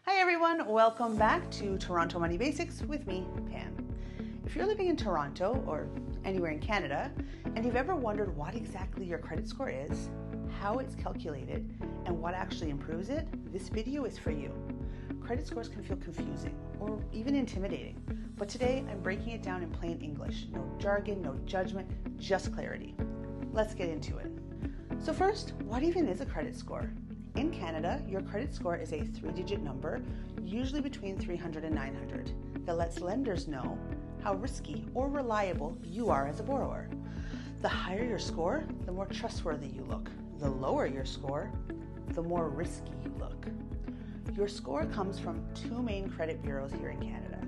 Hi everyone, welcome back to Toronto Money Basics with me, Pam. If you're living in Toronto or anywhere in Canada and you've ever wondered what exactly your credit score is, how it's calculated, and what actually improves it, this video is for you. Credit scores can feel confusing or even intimidating, but today I'm breaking it down in plain English. No jargon, no judgment, just clarity. Let's get into it. So first, what even is a credit score? In Canada, your credit score is a 3-digit number, usually between 300 and 900, that lets lenders know how risky or reliable you are as a borrower. The higher your score, the more trustworthy you look. The lower your score, the more risky you look. Your score comes from two main credit bureaus here in Canada,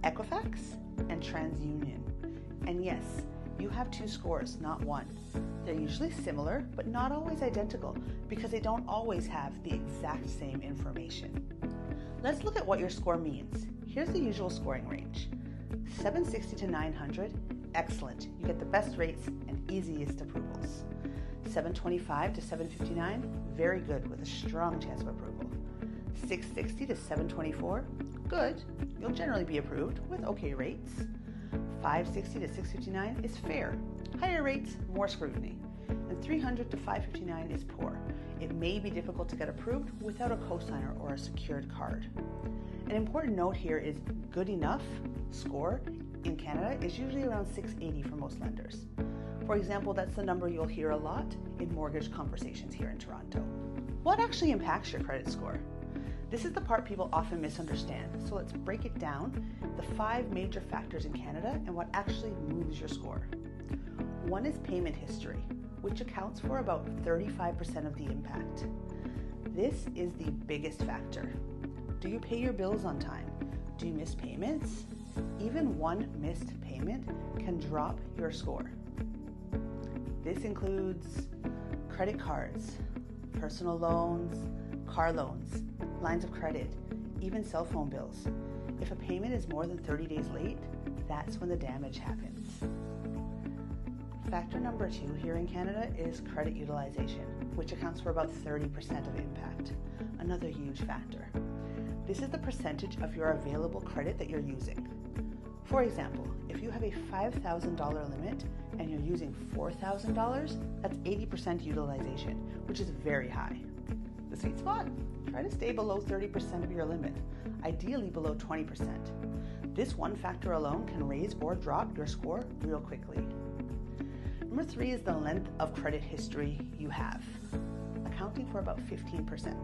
Equifax and TransUnion. And yes, you have two scores, not one. They're usually similar, but not always identical because they don't always have the exact same information. Let's look at what your score means. Here's the usual scoring range. 760 to 900, excellent. You get the best rates and easiest approvals. 725 to 759, very good with a strong chance of approval. 660 to 724, good. You'll generally be approved with okay rates. 560 to 659 is fair. Higher rates, more scrutiny. And 300 to 559 is poor. It may be difficult to get approved without a cosigner or a secured card. An important note here is good enough score in Canada is usually around 680 for most lenders. For example, that's the number you'll hear a lot in mortgage conversations here in Toronto. What actually impacts your credit score? This is the part people often misunderstand, so let's break it down, the 5 major factors in Canada and what actually moves your score. One is payment history, which accounts for about 35% of the impact. This is the biggest factor. Do you pay your bills on time? Do you miss payments? Even one missed payment can drop your score. This includes credit cards, personal loans, car loans, lines of credit, even cell phone bills. If a payment is more than 30 days late, that's when the damage happens. Factor number 2 here in Canada is credit utilization, which accounts for about 30% of impact, another huge factor. This is the percentage of your available credit that you're using. For example, if you have a $5,000 limit and you're using $4,000, that's 80% utilization, which is very high. The sweet spot? Try to stay below 30% of your limit, ideally below 20%. This one factor alone can raise or drop your score real quickly. Number 3 is the length of credit history you have, accounting for about 15%.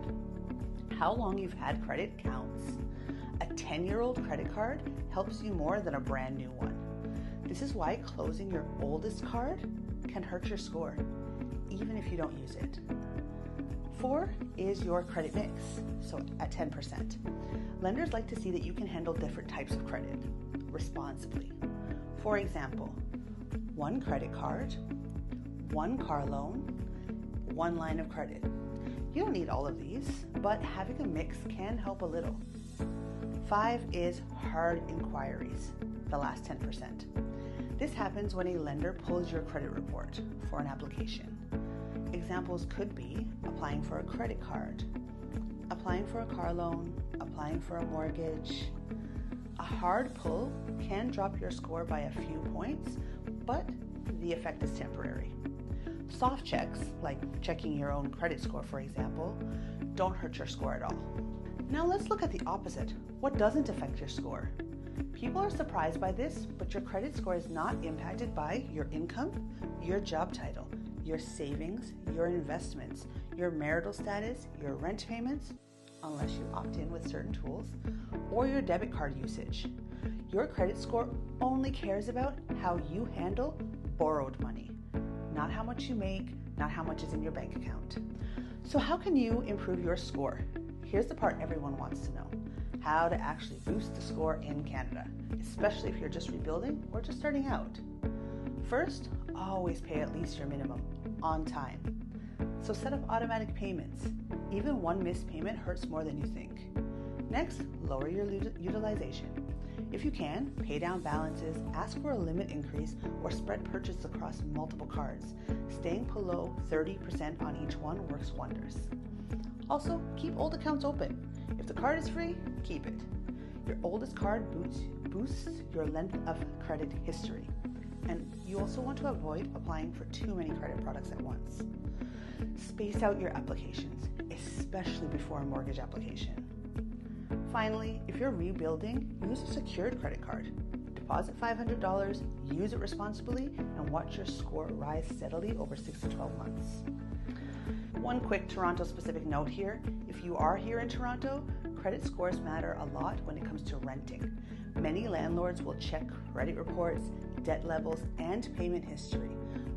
How long you've had credit counts. A 10-year-old credit card helps you more than a brand new one. This is why closing your oldest card can hurt your score, even if you don't use it. 4 is your credit mix, so at 10%. Lenders like to see that you can handle different types of credit responsibly. For example, 1 credit card, 1 car loan, 1 line of credit. You don't need all of these, but having a mix can help a little. 5 is hard inquiries, the last 10%. This happens when a lender pulls your credit report for an application. Examples could be applying for a credit card, applying for a car loan, applying for a mortgage. A hard pull can drop your score by a few points, but the effect is temporary. Soft checks, like checking your own credit score, for example, don't hurt your score at all. Now let's look at the opposite. What doesn't affect your score? People are surprised by this, but your credit score is not impacted by your income, your job title, your savings, your investments, your marital status, your rent payments, unless you opt in with certain tools, or your debit card usage. Your credit score only cares about how you handle borrowed money, not how much you make, not how much is in your bank account. So how can you improve your score? Here's the part everyone wants to know: how to actually boost the score in Canada, especially if you're just rebuilding or just starting out. First, always pay at least your minimum on time. So set up automatic payments. Even one missed payment hurts more than you think. Next, lower your utilization. If you can, pay down balances, ask for a limit increase, or spread purchase across multiple cards. Staying below 30% on each one works wonders. Also, keep old accounts open. If the card is free, keep it. Your oldest card boosts your length of credit history. And you also want to avoid applying for too many credit products at once. Space out your applications, especially before a mortgage application. Finally, if you're rebuilding, use a secured credit card. Deposit $500, use it responsibly, and watch your score rise steadily over 6 to 12 months. One quick Toronto-specific note here. If you are here in Toronto, credit scores matter a lot when it comes to renting. Many landlords will check credit reports, debt levels, and payment history.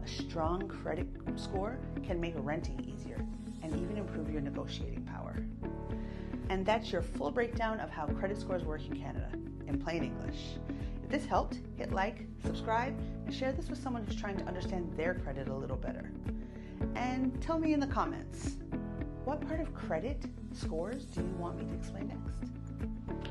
A strong credit score can make renting easier and even improve your negotiating power. And that's your full breakdown of how credit scores work in Canada, in plain English. If this helped, hit like, subscribe, and share this with someone who's trying to understand their credit a little better. And tell me in the comments, what part of credit scores do you want me to explain next?